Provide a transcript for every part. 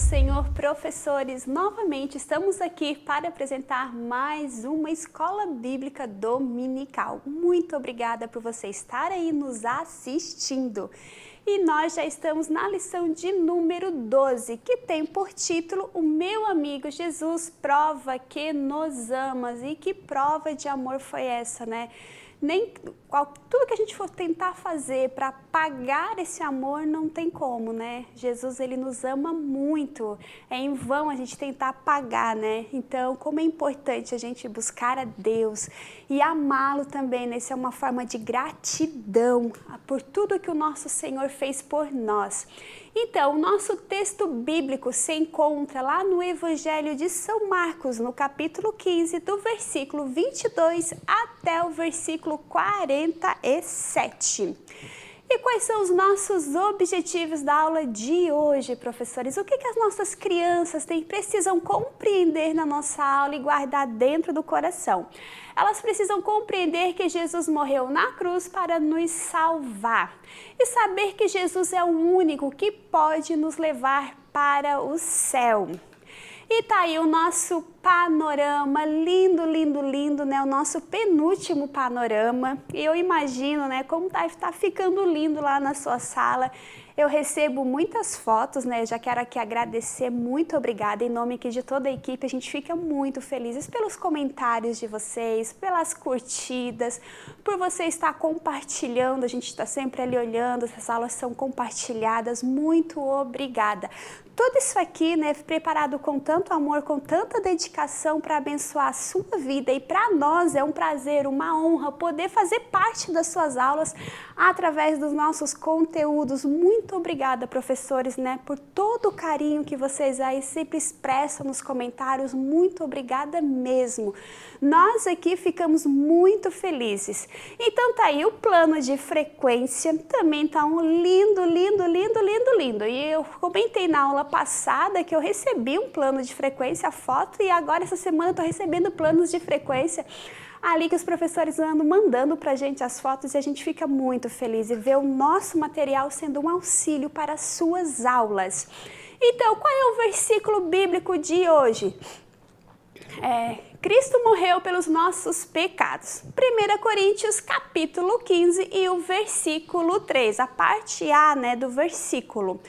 Senhor, professores, novamente estamos aqui para apresentar mais uma escola bíblica dominical. Muito obrigada por você estar aí nos assistindo. E nós já estamos na lição de número 12, que tem por título O Meu Amigo Jesus Prova que Nos Amas. E que prova de amor foi essa, né? Tudo que a gente for tentar fazer para pagar esse amor não tem como, né? Jesus, ele nos ama muito. É em vão a gente tentar pagar, né? Então, como é importante a gente buscar a Deus e amá-lo também, né? Isso é uma forma de gratidão por tudo que o nosso Senhor fez por nós. Então, o nosso texto bíblico se encontra lá no Evangelho de São Marcos, no capítulo 15, do versículo 22 até o versículo 47. E quais são os nossos objetivos da aula de hoje, professores? O que as nossas crianças precisam compreender na nossa aula e guardar dentro do coração? Elas precisam compreender que Jesus morreu na cruz para nos salvar e saber que Jesus é o único que pode nos levar para o céu. E tá aí o nosso panorama, lindo, lindo, lindo, né? O nosso penúltimo panorama. E eu imagino, né, como tá ficando lindo lá na sua sala. Eu recebo muitas fotos, né? Já quero aqui agradecer, muito obrigada. Em nome aqui de toda a equipe, a gente fica muito felizes pelos comentários de vocês, pelas curtidas, por você estar compartilhando. A gente está sempre ali olhando, essas aulas são compartilhadas. Muito obrigada. Tudo isso aqui, né, preparado com tanto amor, com tanta dedicação para abençoar a sua vida. E para nós é um prazer, uma honra poder fazer parte das suas aulas através dos nossos conteúdos. Muito obrigada, professores, né, por todo o carinho que vocês aí sempre expressam nos comentários. Muito obrigada mesmo. Nós aqui ficamos muito felizes. Então tá aí o plano de frequência, também tá um lindo, lindo, lindo, lindo, lindo. E eu comentei na aula passada que eu recebi um plano de frequência, a foto, e agora essa semana eu tô recebendo planos de frequência ali que os professores andam mandando pra gente as fotos, e a gente fica muito feliz e ver o nosso material sendo um auxílio para as suas aulas. Então, qual é o versículo bíblico de hoje? Cristo morreu pelos nossos pecados. 1 Coríntios capítulo 15 e o versículo 3, a parte A, né, do versículo.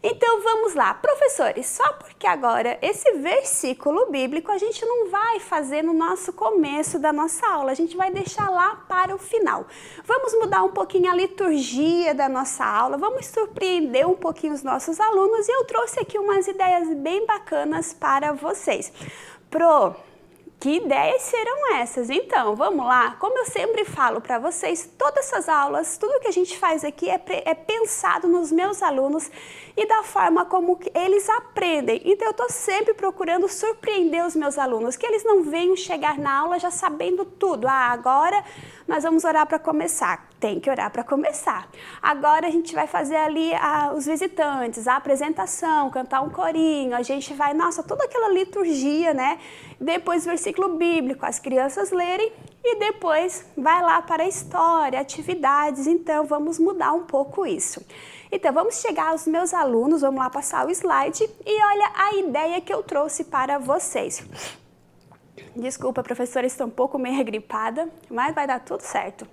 Então vamos lá, professores, só porque agora esse versículo bíblico a gente não vai fazer no nosso começo da nossa aula, a gente vai deixar lá para o final. Vamos mudar um pouquinho a liturgia da nossa aula, vamos surpreender um pouquinho os nossos alunos, e eu trouxe aqui umas ideias bem bacanas para vocês. Que ideias serão essas? Então, vamos lá. Como eu sempre falo para vocês, todas essas aulas, tudo que a gente faz aqui é pensado nos meus alunos e da forma como eles aprendem. Então, eu estou sempre procurando surpreender os meus alunos, que eles não venham chegar na aula já sabendo tudo. Agora nós vamos orar para começar. Tem que orar para começar. Agora a gente vai fazer ali os visitantes, a apresentação, cantar um corinho, a gente vai, nossa, toda aquela liturgia, né? Depois versículo bíblico, as crianças lerem, e depois vai lá para a história, atividades. Então vamos mudar um pouco isso. Então vamos chegar aos meus alunos, vamos lá passar o slide e olha a ideia que eu trouxe para vocês. Desculpa, professora, estou um pouco meio gripada, mas vai dar tudo certo.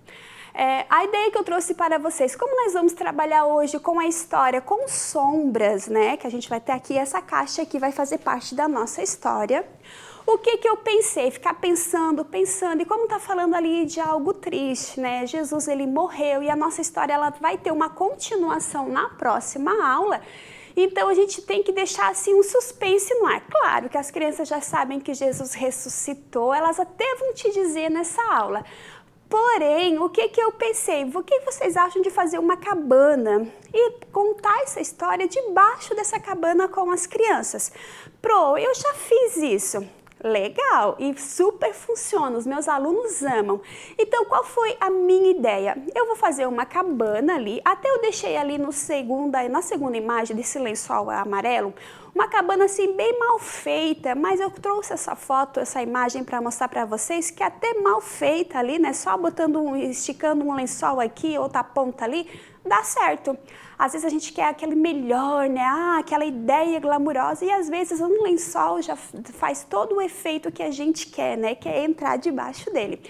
A ideia que eu trouxe para vocês, como nós vamos trabalhar hoje com a história, com sombras, né? Que a gente vai ter aqui, essa caixa aqui vai fazer parte da nossa história. O que eu pensei? Ficar pensando, e como tá falando ali de algo triste, né? Jesus, ele morreu, e a nossa história, ela vai ter uma continuação na próxima aula. Então a gente tem que deixar assim um suspense no ar. Claro que as crianças já sabem que Jesus ressuscitou, elas até vão te dizer nessa aula. Porém, o que eu pensei? O que vocês acham de fazer uma cabana e contar essa história debaixo dessa cabana com as crianças? Eu já fiz isso. Legal, e super funciona, os meus alunos amam. Então, qual foi a minha ideia? Eu vou fazer uma cabana ali, até eu deixei ali na segunda imagem desse lençol amarelo, uma cabana assim bem mal feita, mas eu trouxe essa foto, essa imagem para mostrar para vocês que até mal feita ali, né? Só esticando um lençol aqui, outra ponta ali, dá certo. Às vezes a gente quer aquele melhor, né? Aquela ideia glamurosa, e às vezes um lençol já faz todo o efeito que a gente quer, né? Que é entrar debaixo dele.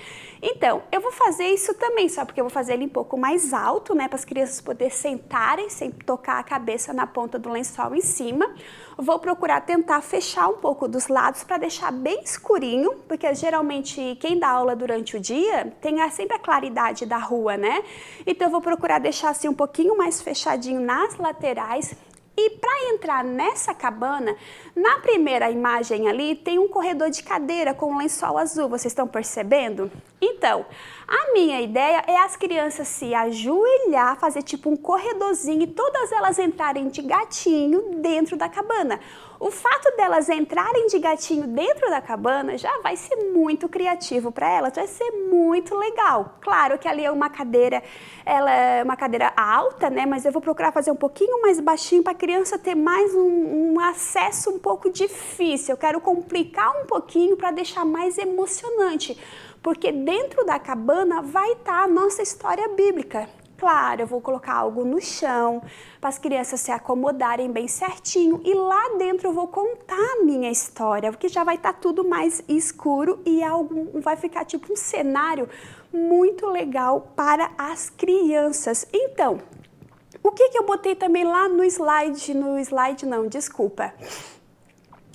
Então, eu vou fazer isso também, só porque eu vou fazer ele um pouco mais alto, né? Para as crianças poderem sentarem sem tocar a cabeça na ponta do lençol em cima. Vou procurar tentar fechar um pouco dos lados para deixar bem escurinho, porque geralmente quem dá aula durante o dia tem sempre a claridade da rua, né? Então eu vou procurar deixar assim um pouquinho mais fechadinho nas laterais. E para entrar nessa cabana, na primeira imagem ali tem um corredor de cadeira com um lençol azul, vocês estão percebendo? Então, a minha ideia é as crianças se ajoelhar, fazer tipo um corredorzinho e todas elas entrarem de gatinho dentro da cabana. O fato delas entrarem de gatinho dentro da cabana já vai ser muito criativo para elas, vai ser muito legal. Claro que ali é uma cadeira, ela é uma cadeira alta, né? Mas eu vou procurar fazer um pouquinho mais baixinho para a criança ter mais um acesso um pouco difícil. Eu quero complicar um pouquinho para deixar mais emocionante, porque dentro da cabana vai estar a nossa história bíblica. Claro, eu vou colocar algo no chão para as crianças se acomodarem bem certinho, e lá dentro eu vou contar a minha história, porque já vai estar tudo mais escuro e vai ficar tipo um cenário muito legal para as crianças. Então, o que eu botei também lá no slide,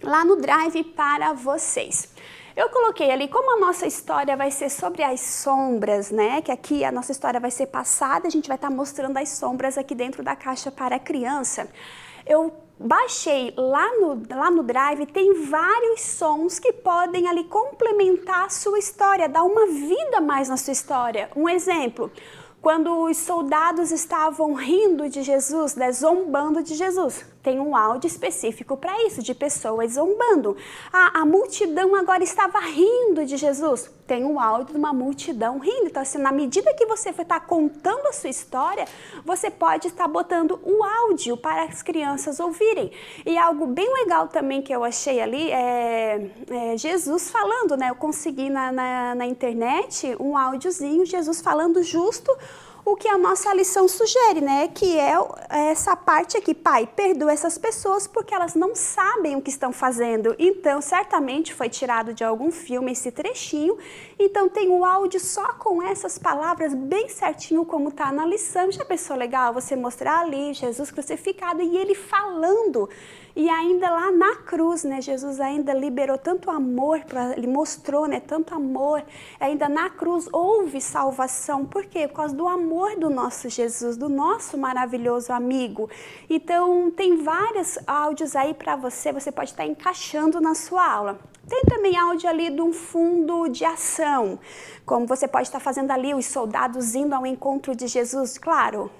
lá no Drive para vocês. Eu coloquei ali, como a nossa história vai ser sobre as sombras, né? Que aqui a nossa história vai ser passada, a gente vai estar mostrando as sombras aqui dentro da caixa para a criança. Eu baixei lá no Drive, tem vários sons que podem ali complementar a sua história, dar uma vida mais na sua história. Um exemplo, quando os soldados estavam rindo de Jesus, né, zombando de Jesus. Tem um áudio específico para isso, de pessoas zombando. A multidão agora estava rindo de Jesus. Tem um áudio de uma multidão rindo. Então, assim, na medida que você for estar contando a sua história, você pode estar botando o áudio para as crianças ouvirem. E algo bem legal também que eu achei ali é Jesus falando, né? Eu consegui na internet um áudiozinho, Jesus falando justo o que a nossa lição sugere, né? Que é essa parte aqui: Pai, perdoa essas pessoas porque elas não sabem o que estão fazendo. Então, certamente foi tirado de algum filme esse trechinho. Então, tem o áudio só com essas palavras bem certinho como tá na lição. Já pensou legal você mostrar ali Jesus crucificado e ele falando? E ainda lá na cruz, né? Jesus ainda liberou tanto amor, ele mostrou, né? Tanto amor. Ainda na cruz houve salvação. Por quê? Por causa do amor do nosso Jesus, do nosso maravilhoso amigo. Então, tem vários áudios aí para você pode estar encaixando na sua aula. Tem também áudio ali de um fundo de ação, como você pode estar fazendo ali os soldados indo ao encontro de Jesus, claro.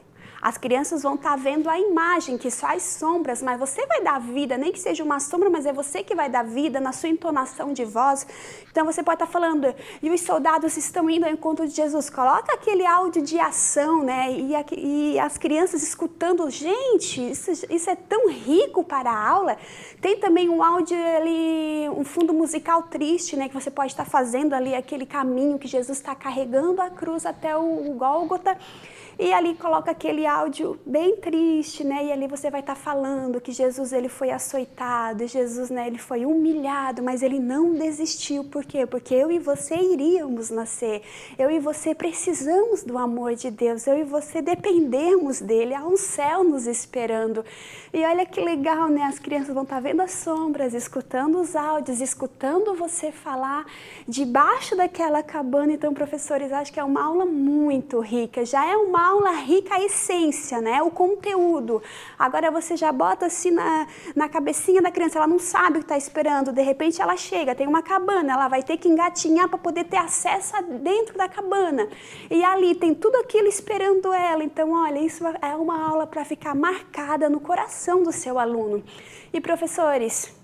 As crianças vão estar vendo a imagem, que só as sombras, mas você vai dar vida, nem que seja uma sombra, mas é você que vai dar vida na sua entonação de voz. Então você pode estar falando, e os soldados estão indo ao encontro de Jesus. Coloca aquele áudio de ação, né? E as crianças escutando, gente, isso é tão rico para a aula. Tem também um áudio ali, um fundo musical triste, né? Que você pode estar fazendo ali aquele caminho que Jesus está carregando a cruz até o Gólgota. E ali coloca aquele áudio bem triste, né? E ali você vai estar falando que Jesus, ele foi açoitado, Jesus, né, ele foi humilhado, mas ele não desistiu. Por quê? Porque eu e você iríamos nascer. Eu e você precisamos do amor de Deus. Eu e você dependemos dele. Há um céu nos esperando. E olha que legal, né? As crianças vão estar vendo as sombras, escutando os áudios, escutando você falar debaixo daquela cabana. Então, professores, acho que é uma aula muito rica. Já é uma aula rica a essência, né? O conteúdo. Agora você já bota assim na cabecinha da criança, ela não sabe o que está esperando, de repente ela chega, tem uma cabana, ela vai ter que engatinhar para poder ter acesso dentro da cabana. E ali tem tudo aquilo esperando ela. Então, olha, isso é uma aula para ficar marcada no coração do seu aluno. E professores,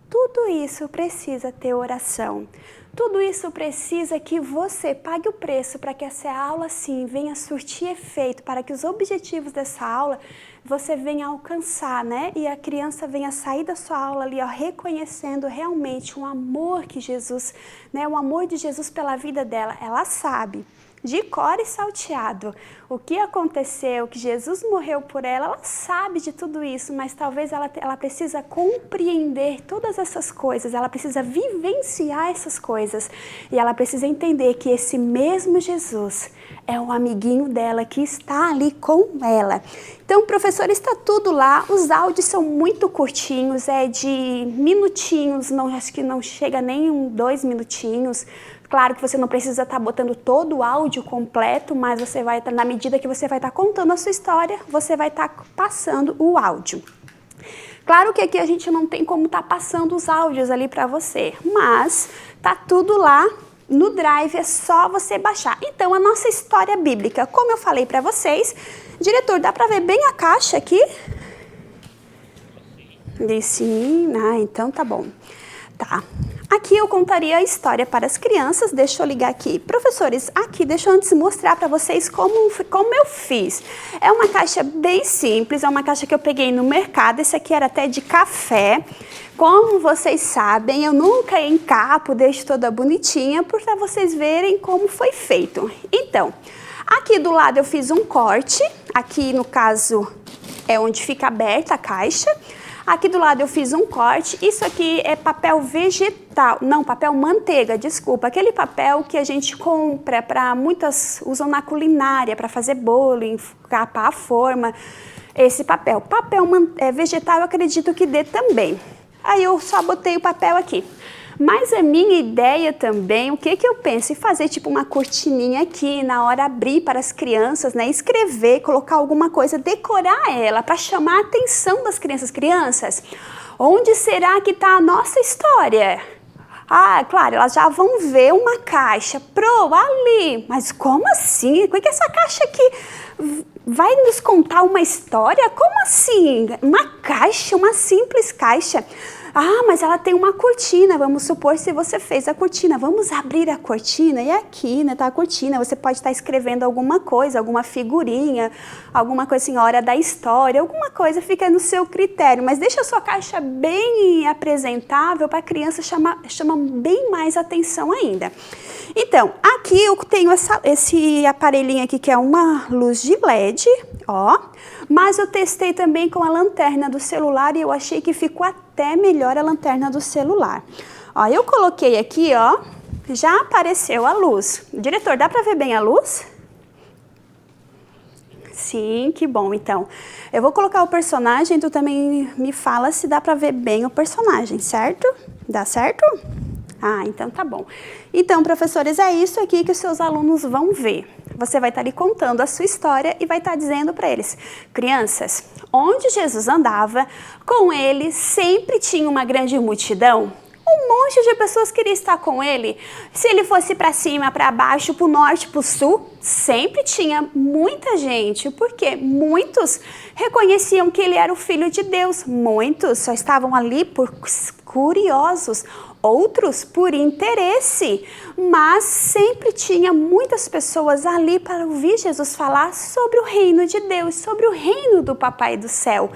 tudo isso precisa ter oração. Tudo isso precisa que você pague o preço para que essa aula, sim, venha surtir efeito, para que os objetivos dessa aula você venha alcançar, né? E a criança venha sair da sua aula ali, ó, reconhecendo realmente o amor que Jesus, né? O amor de Jesus pela vida dela. Ela sabe de cor e salteado. O que aconteceu, que Jesus morreu por ela, ela sabe de tudo isso, mas talvez ela precisa compreender todas essas coisas, ela precisa vivenciar essas coisas. E ela precisa entender que esse mesmo Jesus é um amiguinho dela que está ali com ela. Então, professor, está tudo lá, os áudios são muito curtinhos, é de minutinhos, acho que não chega nem 2 minutinhos. Claro que você não precisa estar botando todo o áudio completo, mas você vai, na medida que você vai estar contando a sua história, você vai estar passando o áudio. Claro que aqui a gente não tem como estar passando os áudios ali para você, mas tá tudo lá no Drive, é só você baixar. Então, a nossa história bíblica, como eu falei para vocês, diretor, dá para ver bem a caixa aqui? Sim, então tá bom. Tá. Aqui eu contaria a história para as crianças, deixa eu ligar aqui. Professores, aqui deixa eu antes mostrar para vocês como eu fiz. É uma caixa bem simples, é uma caixa que eu peguei no mercado, esse aqui era até de café. Como vocês sabem, eu nunca encapo, deixo toda bonitinha, para vocês verem como foi feito. Então, aqui do lado eu fiz um corte, aqui no caso é onde fica aberta a caixa. Aqui do lado eu fiz um corte, isso aqui é papel vegetal, não, papel manteiga, desculpa, aquele papel que a gente compra para muitas, usam na culinária, para fazer bolo, encapar a forma, esse papel. Papel vegetal eu acredito que dê também. Aí eu só botei o papel aqui. Mas a minha ideia também, o que eu penso? Em fazer tipo uma cortininha aqui, na hora abrir para as crianças, né? Escrever, colocar alguma coisa, decorar ela para chamar a atenção das crianças. Crianças, onde será que está a nossa história? Ah, claro, elas já vão ver uma caixa. Ali, mas como assim? Por que essa caixa aqui vai nos contar uma história? Como assim? Uma caixa, uma simples caixa. Ah, mas ela tem uma cortina, vamos supor se você fez a cortina, vamos abrir a cortina e aqui, né, tá a cortina, você pode estar escrevendo alguma coisa, alguma figurinha, alguma coisa assim, hora da história, alguma coisa fica no seu critério, mas deixa a sua caixa bem apresentável para a criança chama bem mais atenção ainda. Então, aqui eu tenho esse aparelhinho aqui que é uma luz de LED, ó, mas eu testei também com a lanterna do celular e eu achei que ficou até melhor a lanterna do celular. Ó, eu coloquei aqui, ó, já apareceu a luz. Diretor, dá para ver bem a luz? Sim, que bom. Então, eu vou colocar o personagem, tu também me fala se dá para ver bem o personagem, certo? Dá certo? Ah, então tá bom. Então, professores, é isso aqui que os seus alunos vão ver. Você vai estar ali contando a sua história e vai estar dizendo para eles: crianças, onde Jesus andava, com ele sempre tinha uma grande multidão. Um monte de pessoas queria estar com ele. Se ele fosse para cima, para baixo, para o norte, para o sul, sempre tinha muita gente, porque muitos reconheciam que ele era o Filho de Deus. Muitos só estavam ali por curiosos, outros por interesse, mas sempre tinha muitas pessoas ali para ouvir Jesus falar sobre o reino de Deus, sobre o reino do Papai do Céu.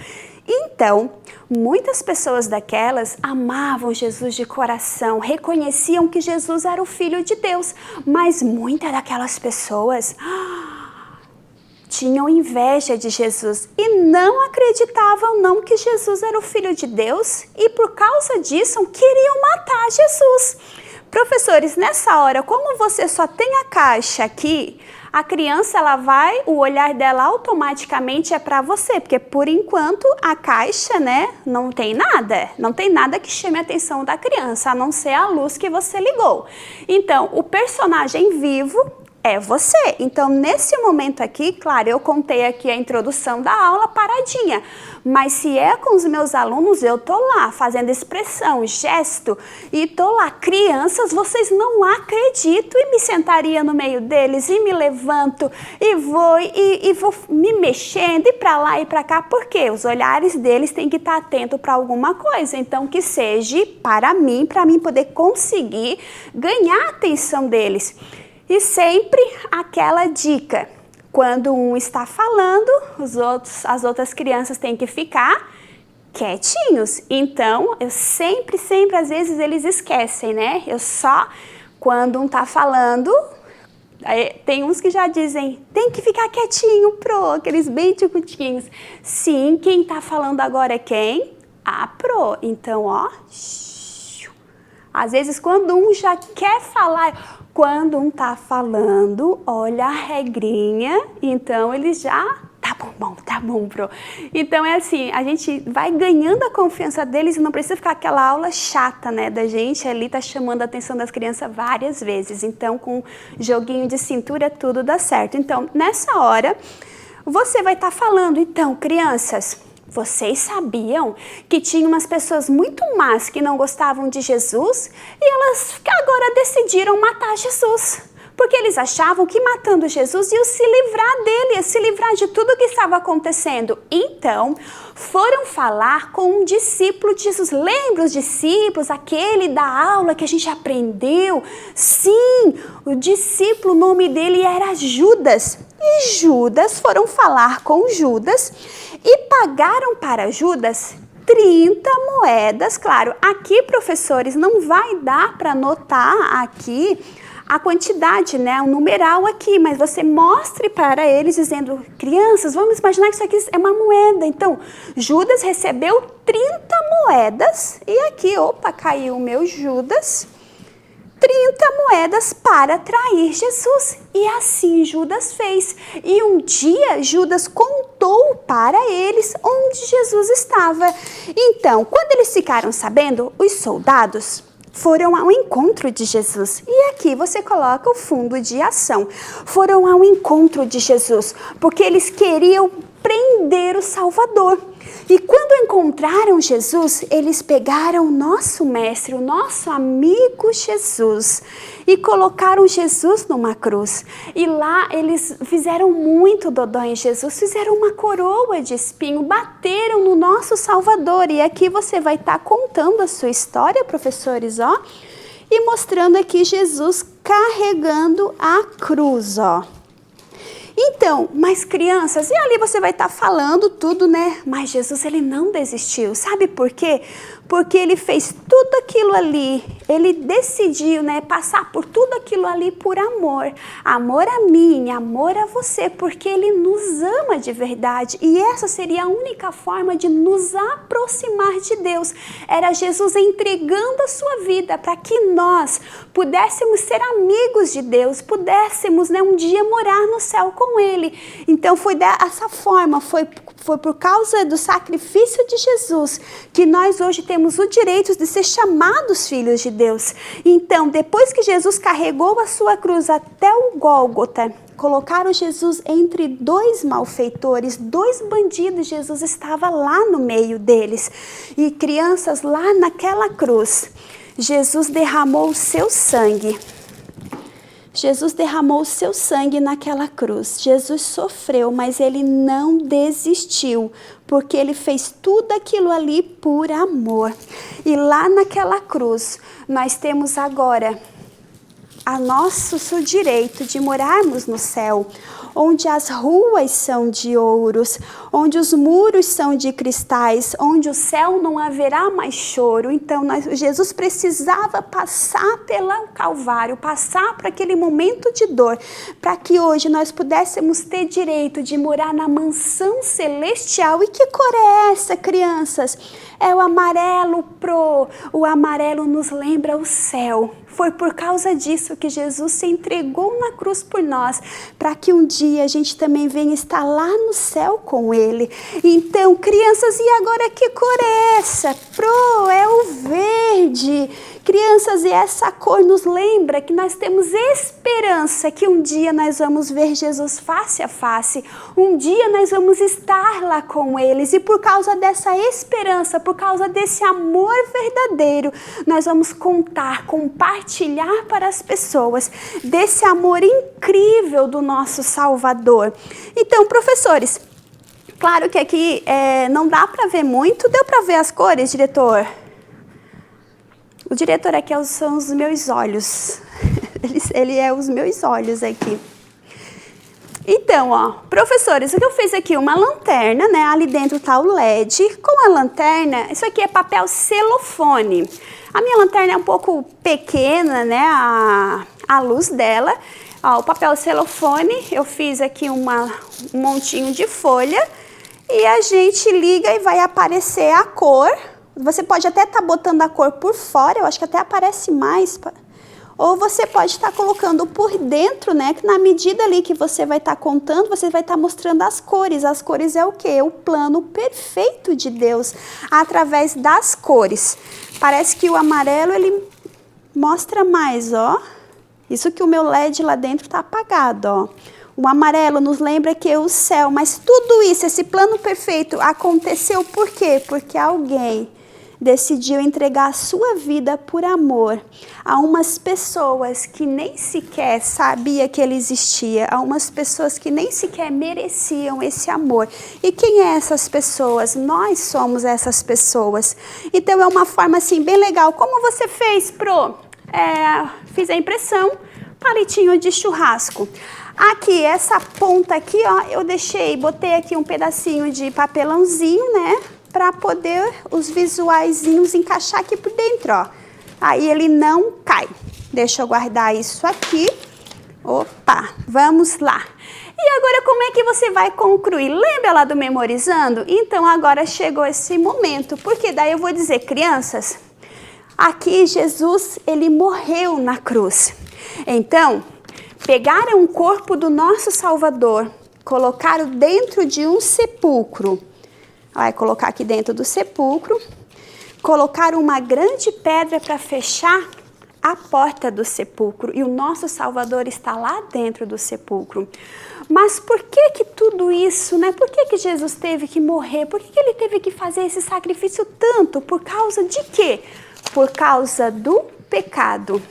Então, muitas pessoas daquelas amavam Jesus de coração, reconheciam que Jesus era o Filho de Deus, mas muitas daquelas pessoas tinham inveja de Jesus e não acreditavam não que Jesus era o Filho de Deus e por causa disso queriam matar Jesus. Professores, nessa hora, como você só tem a caixa aqui, a criança, o olhar dela automaticamente é para você, porque por enquanto a caixa, né, não tem nada que chame a atenção da criança, a não ser a luz que você ligou. Então, o personagem vivo é você. Então, nesse momento aqui, claro, eu contei aqui a introdução da aula paradinha, mas se é com os meus alunos, eu tô lá fazendo expressão, gesto, e tô lá, crianças, vocês não acreditam, e me sentaria no meio deles, e me levanto, e vou me mexendo, e para lá e para cá, porque os olhares deles têm que estar atentos para alguma coisa, então que seja para mim poder conseguir ganhar a atenção deles. E sempre aquela dica, quando um está falando, as outras crianças têm que ficar quietinhos. Então, eu sempre, às vezes eles esquecem, né? Quando um está falando, Aí, tem uns que já dizem, tem que ficar quietinho, Pro, aqueles bem ticutinhos. Sim, quem tá falando agora é quem? A Pro. Então, ó, às vezes quando um já quer falar, quando um tá falando, olha a regrinha, então eles já... Tá bom, Pro. Então é assim, a gente vai ganhando a confiança deles e não precisa ficar aquela aula chata, né, da gente ali tá chamando a atenção das crianças várias vezes. Então com joguinho de cintura tudo dá certo. Então nessa hora você vai estar falando, então crianças, vocês sabiam que tinha umas pessoas muito más que não gostavam de Jesus e elas agora decidiram matar Jesus? Porque eles achavam que matando Jesus iam se livrar dele, ia se livrar de tudo que estava acontecendo. Então, foram falar com um discípulo de Jesus. Lembra os discípulos, aquele da aula que a gente aprendeu? Sim, o discípulo, o nome dele era Judas. E Judas, foram falar com Judas e pagaram para Judas 30 moedas. Claro, aqui, professores, não vai dar para anotar aqui a quantidade, né, o numeral aqui, mas você mostre para eles dizendo, crianças, vamos imaginar que isso aqui é uma moeda. Então, Judas recebeu 30 moedas e aqui, opa, caiu o meu Judas, 30 moedas para trair Jesus. E assim Judas fez. E um dia Judas contou para eles onde Jesus estava. Então, quando eles ficaram sabendo, os soldados foram ao encontro de Jesus. E aqui você coloca o fundo de ação. Foram ao encontro de Jesus, porque eles queriam prender o Salvador. E quando encontraram Jesus, eles pegaram o nosso mestre, o nosso amigo Jesus, e colocaram Jesus numa cruz. E lá eles fizeram muito dodó em Jesus, fizeram uma coroa de espinho, bateram no nosso Salvador. E aqui você vai estar contando a sua história, professores, ó, e mostrando aqui Jesus carregando a cruz, ó. Então, mas crianças, e ali você vai estar falando tudo, né? Mas Jesus, ele não desistiu. Sabe por quê? Porque ele fez tudo aquilo ali. Ele decidiu, né, passar por tudo aquilo ali por amor. Amor a mim, amor a você, porque ele nos ama de verdade. E essa seria a única forma de nos aproximar de Deus. Era Jesus entregando a sua vida para que nós pudéssemos ser amigos de Deus, pudéssemos, né, um dia morar no céu com ele. Então foi dessa forma, foi por causa do sacrifício de Jesus que nós hoje temos o direito de ser chamados filhos de Deus. Então, depois que Jesus carregou a sua cruz até o Gólgota, colocaram Jesus entre dois malfeitores, dois bandidos. Jesus estava lá no meio deles. E crianças, lá naquela cruz, Jesus derramou o seu sangue. Jesus derramou o seu sangue naquela cruz. Jesus sofreu, mas ele não desistiu, porque ele fez tudo aquilo ali por amor. E lá naquela cruz, nós temos agora a nosso direito de morarmos no céu, onde as ruas são de ouros, onde os muros são de cristais, onde o céu não haverá mais choro. Então, Jesus precisava passar pelo Calvário, passar por aquele momento de dor, para que hoje nós pudéssemos ter direito de morar na mansão celestial. E que cor é essa, crianças? É o amarelo, Pro. O amarelo nos lembra o céu. Foi por causa disso que Jesus se entregou na cruz por nós, para que um dia a gente também venha estar lá no céu com ele. Então, crianças, e agora que cor é essa? Pro, é o verde. Crianças, e essa cor nos lembra que nós temos esperança, que um dia nós vamos ver Jesus face a face, um dia nós vamos estar lá com eles, e por causa dessa esperança, por causa desse amor verdadeiro, nós vamos contar, compartilhar para as pessoas desse amor incrível do nosso Salvador. Então, professores, claro que aqui não dá para ver muito. Deu para ver as cores, diretor? O diretor aqui são os meus olhos. Ele é os meus olhos aqui. Então, ó, professores, o que eu fiz aqui? Uma lanterna, né? Ali dentro tá o LED. Com a lanterna, isso aqui é papel celofane. A minha lanterna é um pouco pequena, né? A luz dela. Ó, o papel celofane, eu fiz aqui um montinho de folha e a gente liga e vai aparecer a cor. Você pode até estar botando a cor por fora, eu acho que até aparece mais. Ou você pode estar colocando por dentro, né? Que na medida ali que você vai estar contando, você vai estar mostrando as cores. As cores é o quê? O plano perfeito de Deus através das cores. Parece que o amarelo, ele mostra mais, ó. Isso que o meu LED lá dentro está apagado, ó. O amarelo nos lembra que é o céu, mas tudo isso, esse plano perfeito aconteceu por quê? Porque alguém decidiu entregar a sua vida por amor a umas pessoas que nem sequer sabia que ele existia, a umas pessoas que nem sequer mereciam esse amor. E quem é essas pessoas? Nós somos essas pessoas. Então é uma forma assim bem legal. Como você fez, Pro? Fiz a impressão, palitinho de churrasco. Aqui, essa ponta aqui, ó, eu botei aqui um pedacinho de papelãozinho, né? Para poder os visuaizinhos encaixar aqui por dentro, ó. Aí ele não cai. Deixa eu guardar isso aqui. Opa, vamos lá. E agora como é que você vai concluir? Lembra lá do memorizando? Então agora chegou esse momento, porque daí eu vou dizer, crianças, aqui Jesus, ele morreu na cruz. Então, pegaram o corpo do nosso Salvador, colocaram dentro de um sepulcro. Vai colocar aqui dentro do sepulcro, colocaram uma grande pedra para fechar a porta do sepulcro e o nosso Salvador está lá dentro do sepulcro. Mas por que tudo isso, né? Por que Jesus teve que morrer? Por que ele teve que fazer esse sacrifício tanto? Por causa de quê? Por causa do pecado.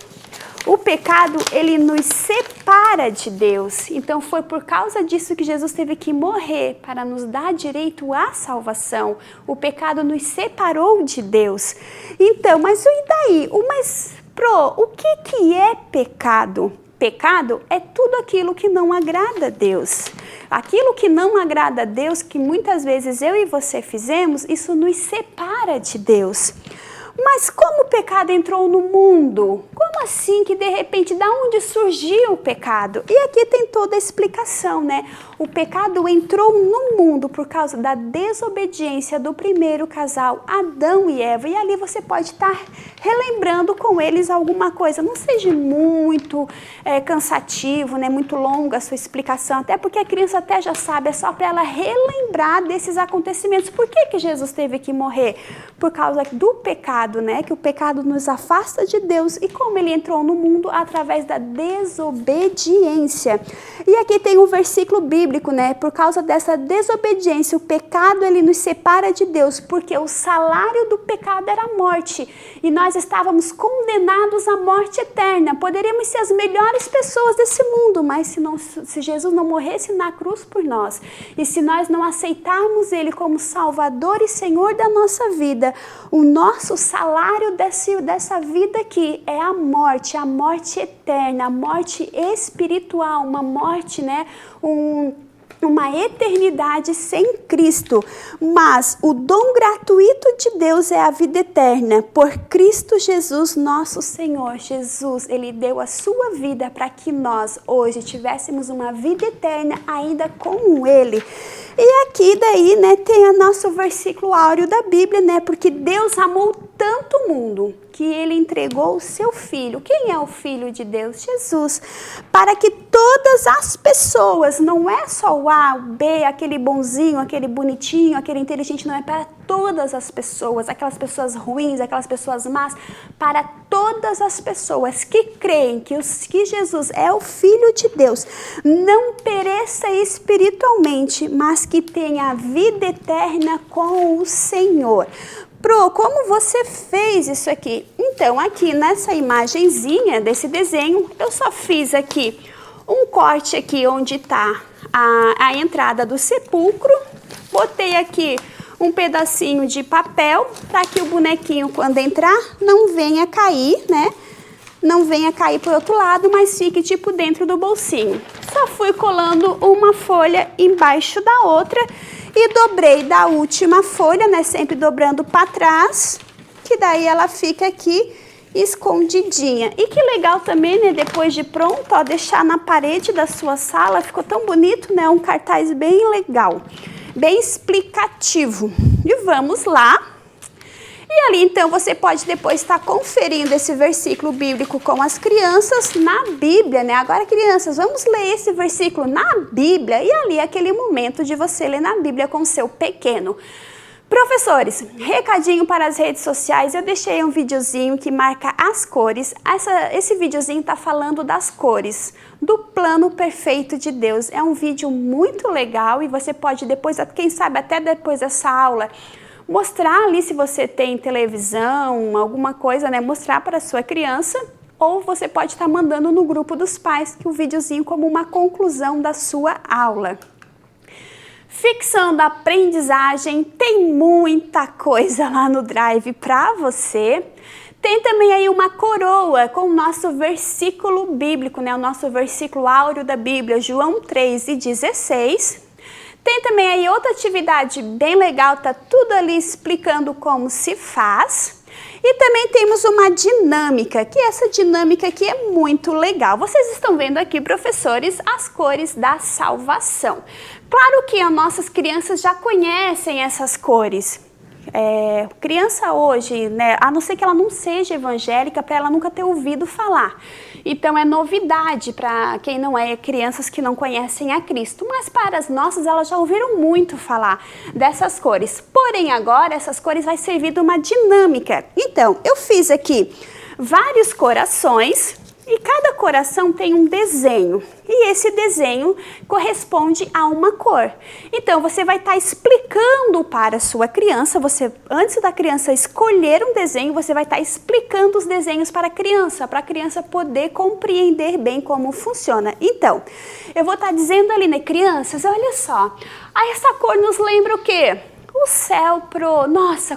O pecado, ele nos separa de Deus. Então, foi por causa disso que Jesus teve que morrer, para nos dar direito à salvação. O pecado nos separou de Deus. Então, mas e daí? O que é pecado? Pecado é tudo aquilo que não agrada a Deus. Aquilo que não agrada a Deus, que muitas vezes eu e você fizemos, isso nos separa de Deus. Mas como o pecado entrou no mundo? Como assim que de repente, da onde surgiu o pecado? E aqui tem toda a explicação, né? O pecado entrou no mundo por causa da desobediência do primeiro casal, Adão e Eva. E ali você pode estar relembrando com eles alguma coisa. Não seja muito cansativo, né? Muito longa a sua explicação, até porque a criança até já sabe, é só para ela relembrar desses acontecimentos. Por que Jesus teve que morrer? Por causa do pecado, né? Que o pecado nos afasta de Deus e como ele entrou no mundo através da desobediência. E aqui tem um versículo bíblico, né? Por causa dessa desobediência, o pecado ele nos separa de Deus, porque o salário do pecado era a morte e nós estávamos condenados à morte eterna. Poderíamos ser as melhores pessoas desse mundo, mas se Jesus não morresse na cruz por nós e se nós não aceitarmos ele como Salvador e Senhor da nossa vida, o nosso salário dessa vida aqui é a morte eterna, a morte espiritual, uma morte, né? Uma eternidade sem Cristo. Mas o dom gratuito de Deus é a vida eterna, por Cristo Jesus, nosso Senhor. Jesus, ele deu a sua vida para que nós hoje tivéssemos uma vida eterna ainda com ele. E aqui daí, né, tem o nosso versículo áureo da Bíblia, né? Porque Deus amou tanto o mundo que ele entregou o seu filho. Quem é o filho de Deus? Jesus. Para que todas as pessoas, não é só o A, o B, aquele bonzinho, aquele bonitinho, aquele inteligente, não é para todas as pessoas, aquelas pessoas ruins, aquelas pessoas más, para todas as pessoas que creem que Jesus é o Filho de Deus, não pereça espiritualmente, mas que tenha a vida eterna com o Senhor. Pro, como você fez isso aqui? Então, aqui nessa imagenzinha desse desenho, eu só fiz aqui um corte aqui onde está a entrada do sepulcro, botei aqui um pedacinho de papel para que o bonequinho, quando entrar, não venha cair, né? Não venha cair para o outro lado, mas fique tipo dentro do bolsinho. Só fui colando uma folha embaixo da outra e dobrei da última folha, né? Sempre dobrando para trás, que daí ela fica aqui escondidinha. E que legal também, né? Depois de pronto, ó, deixar na parede da sua sala. Ficou tão bonito, né? Um cartaz bem legal, bem explicativo. E vamos lá. E ali, então, você pode depois estar conferindo esse versículo bíblico com as crianças na Bíblia, né? Agora, crianças, vamos ler esse versículo na Bíblia. E ali, aquele momento de você ler na Bíblia com o seu pequeno. Professores, recadinho para as redes sociais, eu deixei um videozinho que marca as cores. Esse videozinho está falando das cores, do plano perfeito de Deus. É um vídeo muito legal e você pode depois, quem sabe até depois dessa aula, mostrar ali se você tem televisão, alguma coisa, né? Mostrar para a sua criança. Ou você pode estar mandando no grupo dos pais que o videozinho como uma conclusão da sua aula. Fixando a aprendizagem, tem muita coisa lá no Drive para você. Tem também aí uma coroa com o nosso versículo bíblico, né? O nosso versículo áureo da Bíblia, João 3:16. Tem também aí outra atividade bem legal, tá tudo ali explicando como se faz. E também temos uma dinâmica, que essa dinâmica aqui é muito legal. Vocês estão vendo aqui, professores, as cores da salvação. Claro que as nossas crianças já conhecem essas cores. Criança hoje, né, a não ser que ela não seja evangélica, para ela nunca ter ouvido falar. Então é novidade para quem não é, crianças que não conhecem a Cristo. Mas para as nossas, elas já ouviram muito falar dessas cores. Porém agora essas cores vai servir de uma dinâmica. Então eu fiz aqui vários corações. E cada coração tem um desenho, e esse desenho corresponde a uma cor. Então, você vai estar explicando para a sua criança, antes da criança escolher um desenho, você vai estar explicando os desenhos para a criança poder compreender bem como funciona. Então, eu vou estar dizendo ali, né, crianças, olha só, essa cor nos lembra o quê? O céu nossa,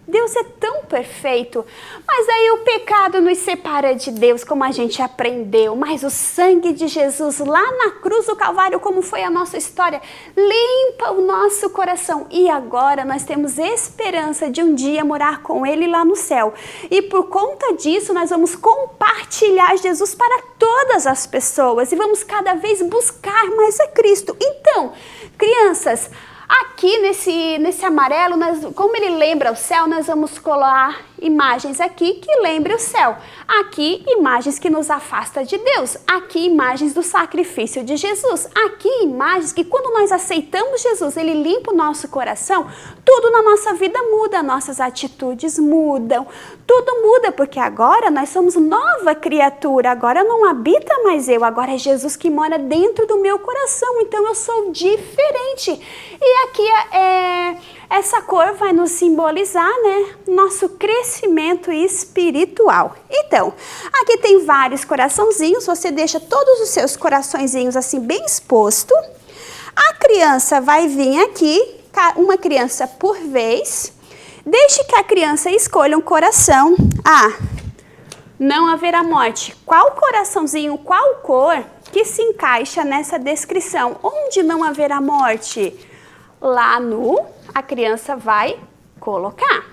Deus é tão perfeito, mas aí o pecado nos separa de Deus, como a gente aprendeu. Mas o sangue de Jesus lá na cruz do Calvário, como foi a nossa história, limpa o nosso coração. E agora nós temos esperança de um dia morar com Ele lá no céu. E por conta disso, nós vamos compartilhar Jesus para todas as pessoas e vamos cada vez buscar mais a Cristo. Então, crianças, aqui nesse amarelo, como ele lembra o céu, nós vamos colar imagens aqui que lembrem o céu. Aqui, imagens que nos afastam de Deus. Aqui, imagens do sacrifício de Jesus. Aqui, imagens que quando nós aceitamos Jesus, Ele limpa o nosso coração, tudo na nossa vida muda, nossas atitudes mudam, tudo muda, porque agora nós somos nova criatura, agora não habita mais eu, agora é Jesus que mora dentro do meu coração, então eu sou diferente. E aqui essa cor vai nos simbolizar, né, nosso crescimento espiritual. Então, aqui tem vários coraçãozinhos, você deixa todos os seus coraçõezinhos assim bem exposto. A criança vai vir aqui, uma criança por vez. Deixe que a criança escolha um coração. Não haverá morte. Qual coraçãozinho, qual cor que se encaixa nessa descrição? Onde não haverá morte? Lá a criança vai colocar.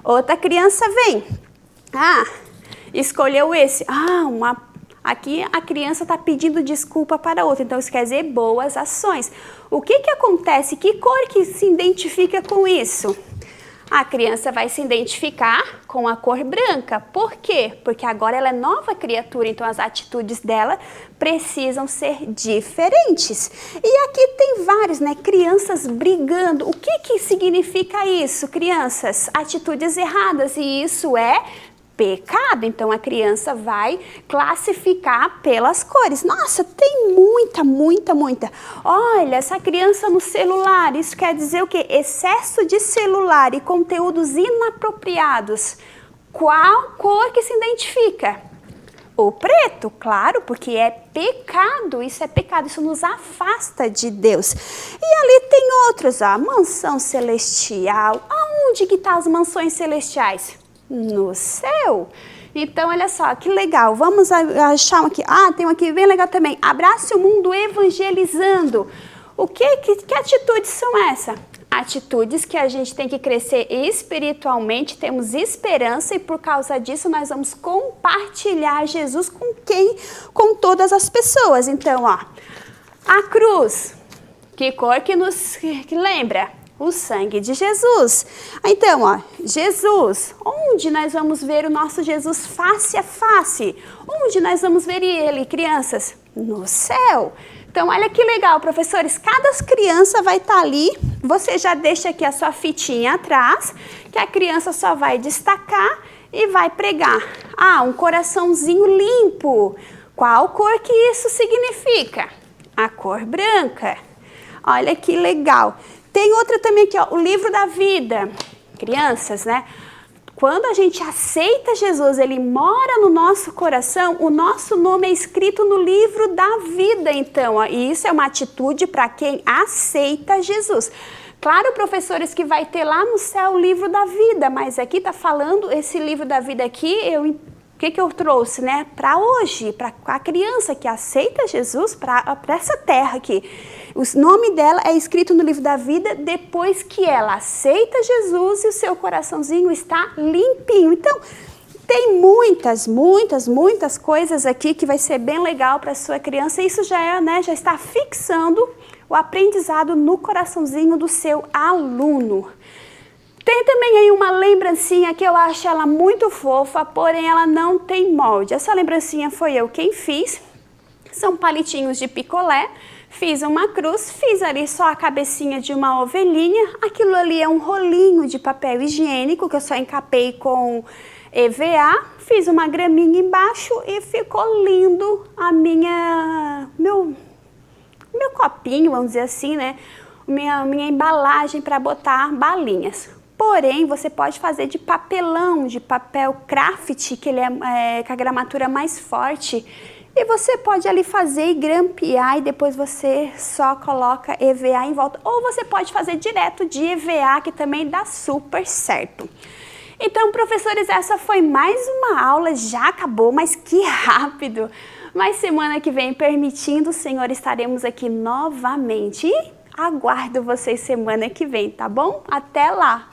Outra criança vem. Escolheu esse. Aqui a criança está pedindo desculpa para outra. Então, isso quer dizer boas ações. O que acontece? Que cor que se identifica com isso? A criança vai se identificar com a cor branca. Por quê? Porque agora ela é nova criatura, então as atitudes dela precisam ser diferentes. E aqui tem vários, né? Crianças brigando. O que significa isso, crianças? Atitudes erradas, e isso é pecado. Então a criança vai classificar pelas cores. Nossa, tem muita. Olha, essa criança no celular, isso quer dizer o quê? Excesso de celular e conteúdos inapropriados. Qual cor que se identifica? O preto, claro, porque é pecado, isso nos afasta de Deus. E ali tem outros, mansão celestial. Aonde que estão as mansões celestiais? No céu. Então, olha só, que legal. Vamos achar um aqui. Tem um aqui bem legal também. Abrace o mundo evangelizando. Que atitudes são essas? atitudes que a gente tem que crescer espiritualmente, temos esperança e por causa disso nós vamos compartilhar Jesus com quem? Com todas as pessoas. Então, ó, a cruz, que cor que lembra? O sangue de Jesus. Então, ó, Jesus, onde nós vamos ver o nosso Jesus face a face? Onde nós vamos ver ele, crianças? No céu. Então, olha que legal, professores, cada criança vai estar ali, você já deixa aqui a sua fitinha atrás, que a criança só vai destacar e vai pregar. Ah, um coraçãozinho limpo. Qual cor que isso significa? A cor branca. Olha que legal. Tem outra também aqui, ó, o livro da vida. Crianças, né? Quando a gente aceita Jesus, ele mora no nosso coração, o nosso nome é escrito no livro da vida, então, ó, e isso é uma atitude para quem aceita Jesus. Claro, professores, que vai ter lá no céu o livro da vida, mas aqui tá falando, esse livro da vida aqui, o que eu trouxe, né? Para hoje, para a criança que aceita Jesus, para essa terra aqui. O nome dela é escrito no livro da vida depois que ela aceita Jesus e o seu coraçãozinho está limpinho. Então, tem muitas coisas aqui que vai ser bem legal para a sua criança. Isso já é, né? Já está fixando o aprendizado no coraçãozinho do seu aluno. Tem também aí uma lembrancinha que eu acho ela muito fofa, porém ela não tem molde. Essa lembrancinha foi eu quem fiz. São palitinhos de picolé. Fiz uma cruz, fiz ali só a cabecinha de uma ovelhinha. Aquilo ali é um rolinho de papel higiênico que eu só encapei com EVA. Fiz uma graminha embaixo e ficou lindo a meu copinho, vamos dizer assim, né? Minha embalagem para botar balinhas. Porém, você pode fazer de papelão, de papel craft, que ele é com a gramatura mais forte. E você pode ali fazer e grampear e depois você só coloca EVA em volta. Ou você pode fazer direto de EVA, que também dá super certo. Então, professores, essa foi mais uma aula, já acabou, mas que rápido! Mas semana que vem, permitindo o Senhor, estaremos aqui novamente. E aguardo vocês semana que vem, tá bom? Até lá!